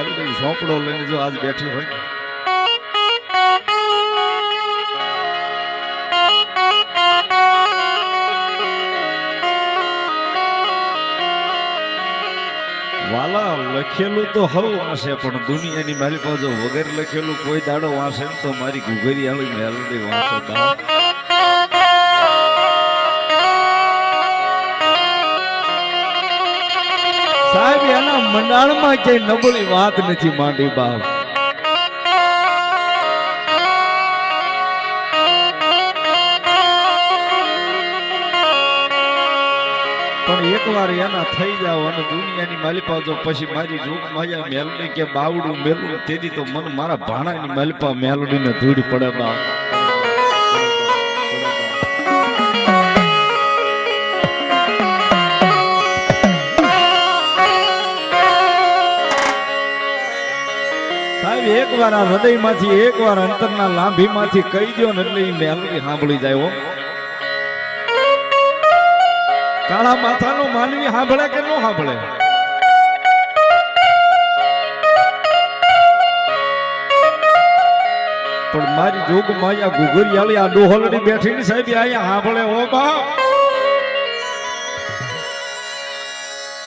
મેલડી ઝોપડો લઈને જો આજ બેઠી હોય ને વાલા લખેલું તો હવ વાંસે પણ દુનિયાની મારી પાસે વગર લખેલું કોઈ દાડો વાંસે ને તો મારી ઘુઘરી આળી મેલડી વાંસે બાપ સાહેબ એના મંડાણમાં ક્યાંય નબળી વાત નથી માંડી બાપ પણ એકવાર એના થઈ જાવ અને દુનિયાની માલિપા જો પછી મારી રૂપ માયા મેલડી કે બાવડું મેલું તેથી તો મન મારા ભાણાની માલિપા મેલડીને ધૂળ પડે બા સાહેબ એકવાર આ હૃદયમાંથી એકવાર અંતરના લાંભીમાંથી કહી દો ને એટલે એ મેલડી સાંભળી જાય હો કાળા માથાનો માનવી સાંભળે કે ન સાંભળે પણ મારી જોગ માયા ઘુઘરિયાળી આ ડોહલડી બેઠી ની સાહેબ અહીંયા સાંભળે ઓ બા